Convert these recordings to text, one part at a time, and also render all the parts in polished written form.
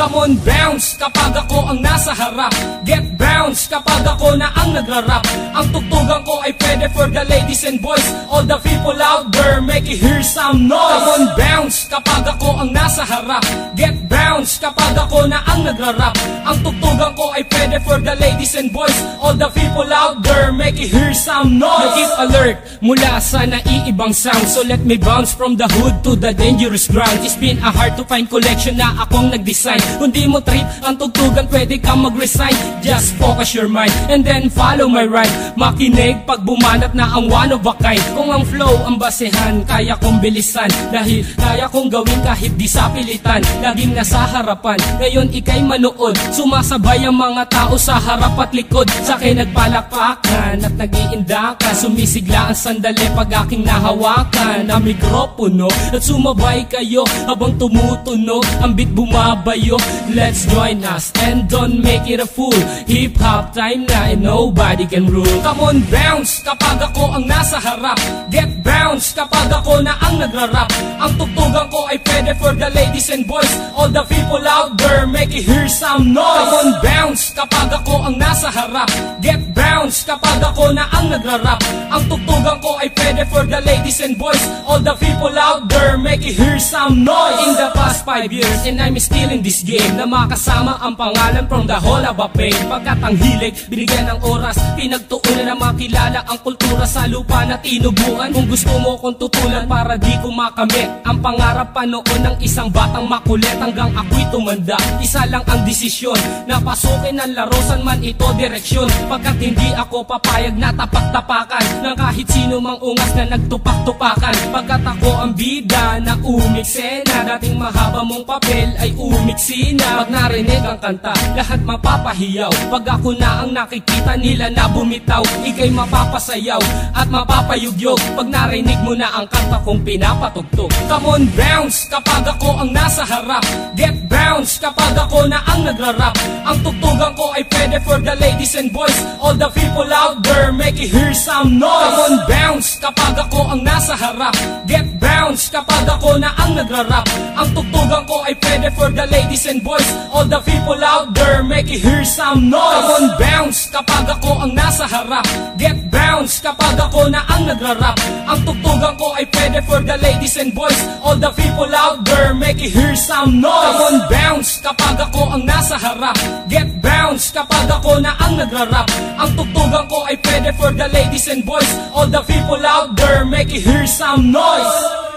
Come on, bounce kapag ako ang nasa harap. Get bounce kapag ako na ang nagrarap. Ang tugtugan ko ay pwede for the ladies and boys. All the people out there, make it hear some noise. Come on, bounce kapag ako ang nasa harap. Get bounce kapag ako na ang nagrarap. Ang tugtugan ko ay pwede for the ladies and boys. All the people out there, make it hear some noise. Keep alert mula sa naiibang sound. So let me bounce from the hood to the dangerous ground. It's been a hard to find collection na akong nag-design. Kung di mo trip ang tugtugan, pwede kang mag-resign. Just focus your mind and then follow my rhyme. Makinig pag bumanat na ang one of a kind. Kung ang flow ang basehan, kaya kong bilisan. Dahil kaya kong gawin kahit di sa pilitan. Laging nasa harapan, ngayon ikay manood. Sumasabay ang mga tao sa harap at likod. Sa akin nagpalakpakan at nag-iindakan. Sumisigla ang sandali pag aking nahawakan na mikropono. At sumabay kayo habang tumutunog ang beat bumabayo. Let's join us and don't make it a fool. Hip-hop time na and nobody can rule. Come on, bounce kapag ako ang nasa harap. Get bounce kapag ako na ang nagrarap. Ang tugtugan ko ay pwede for the ladies and boys. All the people out there, make it hear some noise. Come on, bounce kapag ako ang nasa harap. Get bounce kapag ako na ang nagrarap. Ang tugtugan ko ay pwede for the ladies and boys. All the people out there, make it hear some noise. In the past 5 years and I'm still in this game, na makasama ang pangalan from the whole of a pain. Pagkat ang hilig, binigyan ng oras, pinagtuunan na makilala ang kultura sa lupa na tinubuan. Kung gusto mo kong tutulan para di ko makamit ang pangarap pa noon ng isang batang makulit. Hanggang ako'y tumanda, isa lang ang desisyon, na pasukin ang larosan man ito direksyon. Pagkat hindi ako papayag na tapak-tapakan ng kahit sino mang ungas na nagtupak-tupakan. Pagkat ako ang bida na umiksena, dating mahaba mong papel ay umiksi na. Pag narinig ang kanta, lahat mapapahiyaw. Pag ako na ang nakikita nila na bumitaw, ikay mapapasayaw at mapapayugyog pag narinig mo na ang kanta kong pinapatugtog. Come on, bounce kapag ako ang nasa harap. Get bounce kapag ako na ang nagrarap. Ang tugtugan ko ay pwede for the ladies and boys. All the people out there, make it hear some noise. Come on, bounce kapag ako ang nasa harap. Get bounce kapag ako na ang nagrarap. Ang tugtugan ko ay pwede for the ladies and boys. All the people out there, make it hear some noise. Come on, bounce kapag ako ang nasa harap. Get bounce kapag ako na ang nagrarap. Ang tugtugan ko ay pwede for the ladies and boys. All the people out there, make it hear some noise. Come on, bounce kapag ako ang nasa harap. Get bounce kapag ako na ang nagrarap. Ang tugtugan ko ay pwede for the ladies and boys. All the people out there, make it hear some noise.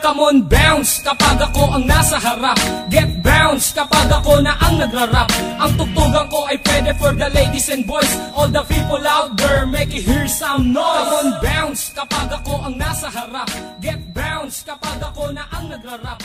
Come on, bounce kapag ako ang nasa harap. Get bounce kapag ako na ang nagrarap. Ang tugtugan ko ay pwede for the ladies and boys. All the people out there, make it hear some noise. Come on, bounce kapag ako ang nasa harap. Get bounce kapag ako na ang nagrarap.